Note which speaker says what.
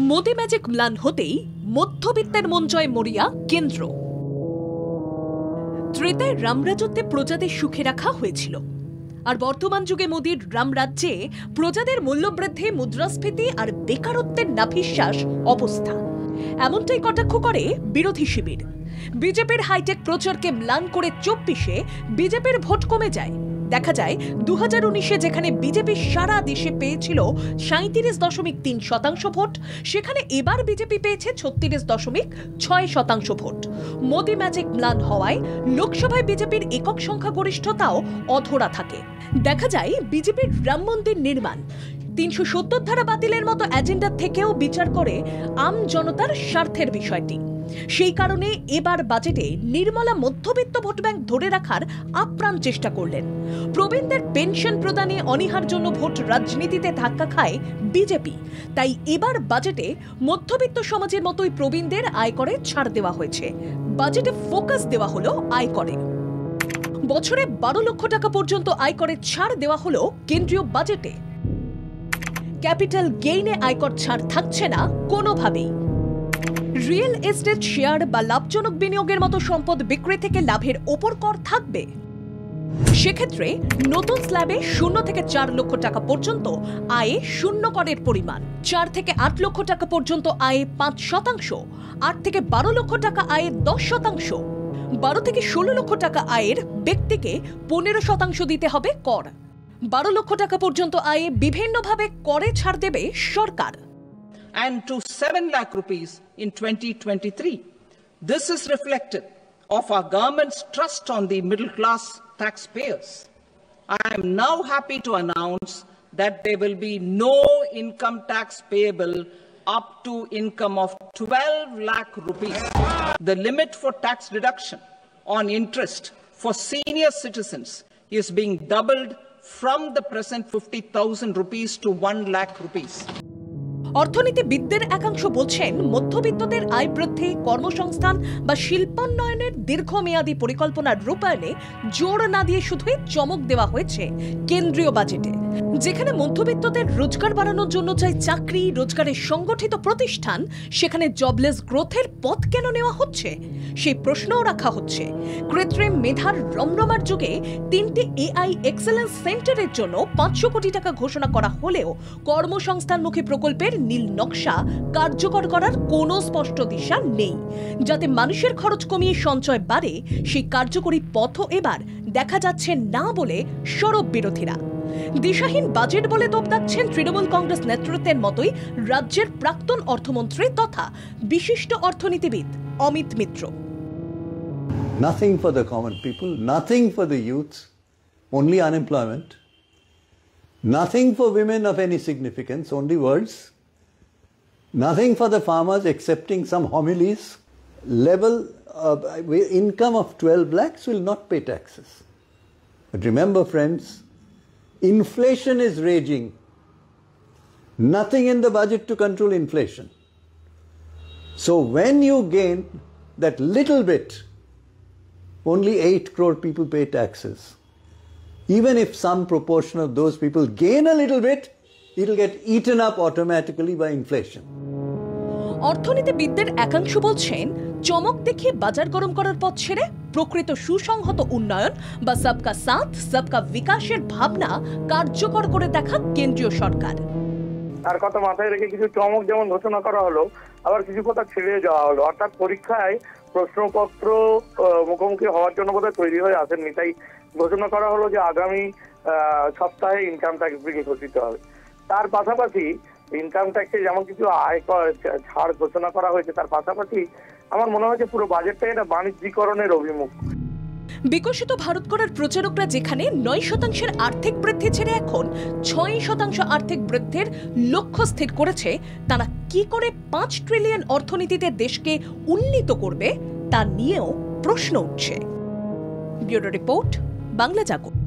Speaker 1: Modi magic ম্লান হতেই মধ্যবিত্তের মন জয় মরিয়া কেন্দ্র। ত্রেতায় রামরাজত্বে প্রজাদের সুখে রাখা হয়েছিল, আর বর্তমান যুগে মোদির রামরাজ্যে প্রজাদের মূল্যবৃদ্ধি, মুদ্রাস্ফীতি আর বেকারত্বের নাভিশ্বাস অবস্থা। এমনটাই কটাক্ষ করে বিরোধী শিবির। বিজেপির হাইটেক প্রচারকে ম্লান করে 24-এ বিজেপির ভোট কমে যায়। দেখা যায় 2019-এ যেখানে বিজেপি সারা দেশে পেয়েছিল 37.3% ভোট, সেখানে এবার বিজেপি পেয়েছে 36.6% ভোট। মোদি ম্যাজিক ম্লান হওয়ায় লোকসভায় বিজেপির একক সংখ্যাগরিষ্ঠতাও অধরা থাকে। দেখা যায় বিজেপির রাম মন্দির নির্মাণ, 370 ধারা বাতিলের মতো এজেন্ডা থেকেও বিচার করে আম জনতার স্বার্থের বিষয়টি। সেই কারণে এবার বাজেটে নির্মলা মধ্যবিত্ত ভোট ব্যাংক ধরে রাখার আপ্রাণ চেষ্টা করলেন। প্রবীণদের পেনশন প্রদানে অনীহার জন্য ভোট রাজনীতিতে ধাক্কা খায় বিজেপি, তাই এবার বাজেটে মধ্যবিত্ত সমাজের মতোই প্রবীণদের আয়করে ছাড় দেওয়া হয়েছে। বাজেটে ফোকাস দেওয়া হলো আয়করে। বছরে 12 লক্ষ টাকা পর্যন্ত আয়করে ছাড় দেওয়া হলো কেন্দ্রীয় বাজেটে। ক্যাপিটাল গেইনে আয়কর ছাড় থাকছে না কোনোভাবেই। রিয়েল এস্টেট শেয়ার বা লাভজনক বিনিয়োগের মতো সম্পদ বিক্রি থেকে লাভের ওপর কর থাকবে। সেক্ষেত্রে নতুন স্ল্যাবে 0 থেকে 4 লক্ষ টাকা পর্যন্ত আয়ে 0 করের পরিমাণ, 4 থেকে 8 লক্ষ টাকা পর্যন্ত আয়ে 5%, 8 থেকে 12 লক্ষ টাকা আয়ে 10%, 12 থেকে 16 লক্ষ টাকা আয়ের ব্যক্তিকে 15% দিতে হবে কর। 12 লক্ষ টাকা পর্যন্ত আয়ে বিভিন্নভাবে করে ছাড় দেবে সরকার।
Speaker 2: And to 7 lakh rupees in 2023. This is reflective of our government's trust on the middle class taxpayers. I am now happy to announce that there will be no income tax payable up to income of 12 lakh rupees. The limit for tax deduction on interest for senior citizens is being doubled from the present 50,000 rupees to 1 lakh rupees.
Speaker 1: অর্থনীতিবিদদের একাংশ বলছেন, মধ্যবিত্তদের আয় বৃদ্ধি, কর্মসংস্থান বা শিল্পোন্নয়নের দীর্ঘমেয়াদী পরিকল্পনার রূপায়ণে জোর না দিয়ে শুধুই চমক দেওয়া হয়েছে কেন্দ্রীয় বাজেটে। যেখানে মধ্যবিত্তদের রোজগার বাড়ানোর জন্য চাই চাকরি, রোজগারের সংগঠিত প্রতিষ্ঠান, সেখানে জবলেস গ্রোথের পথ কেন নেওয়া হচ্ছে সেই প্রশ্নও রাখা হচ্ছে। কৃত্রিম মেধার রমরমার যুগে 3টি AI এক্সেলেন্স সেন্টারের জন্য 500 কোটি টাকা ঘোষণা করা হলেও কর্মসংস্থানমুখী প্রকল্পের নীল নকশা কার্যকর করার কোনো স্পষ্ট দিশা নেই। যাতে মানুষের খরচ কমিয়ে সঞ্চয় বাড়ে, সেই কার্যকরী পথও এবার দেখা যাচ্ছে না বলে সরব বিরোধীরা। দিশাহীন বাজেট বলে তোপ দাগছেন তৃণমূল কংগ্রেস নেতৃত্বের মতোই রাজ্যের প্রাক্তন অর্থমন্ত্রী তথা বিশিষ্ট অর্থনীতিবিদ Amit Mitra.
Speaker 3: Nothing for the common people, nothing for the youth, only unemployment. Nothing for women of any significance, only words. Nothing for the farmers excepting some homilies. Level income of 12 lakhs will not pay taxes. But remember, friends, inflation is raging. Nothing in the budget to control inflation. So when you gain that little bit, only 8 crore people pay taxes. Even if some proportion of those people gain a little bit, it will get eaten up automatically by inflation.
Speaker 1: অর্থনীতিবিদদের একাংশ বলছেন, চমক দেখিয়ে বাজার গরম করার পথ ছেড়ে প্রকৃত সুসংহত উন্নয়ন বা সবকা সাথ সবকা বিকাশের ভাবনা কার্যকর করে দেখা কেন্দ্রীয় সরকার।
Speaker 4: তার কথা মাথায় রেখে কিছু চমক যেমন ঘোষণা করা হলো, আবার কিছু কথা ছেড়ে যাওয়া হলো। অর্থাৎ পরীক্ষায় প্রশ্নপত্র মুখোমুখি হওয়ার জন্য বোধহয় তৈরি হয়ে আসেননি, তাই ঘোষণা করা হলো যে আগামী সপ্তাহে ইনকাম ট্যাক্স বিল ঘোষিত হবে। তার পাশাপাশি ইনকাম ট্যাক্সে যেমন কিছু আয়কর ছাড় ঘোষণা করা হয়েছে, তার পাশাপাশি আমার মনে হচ্ছে পুরো বাজেটটা এটা বাণিজ্যিকরণের অভিমুখ।
Speaker 1: বিকশিত ভারত করার প্রচারকরা যেখানে 9% আর্থিক বৃদ্ধি ছেড়ে এখন 6% আর্থিক বৃদ্ধির লক্ষ্য স্থির করেছে, তারা কি করে 5 ট্রিলিয়ন অর্থনীতিতে দেশকে উন্নীত করবে তা নিয়েও প্রশ্ন উঠছে। ব্যুরো রিপোর্ট, বাংলা জাগরণ।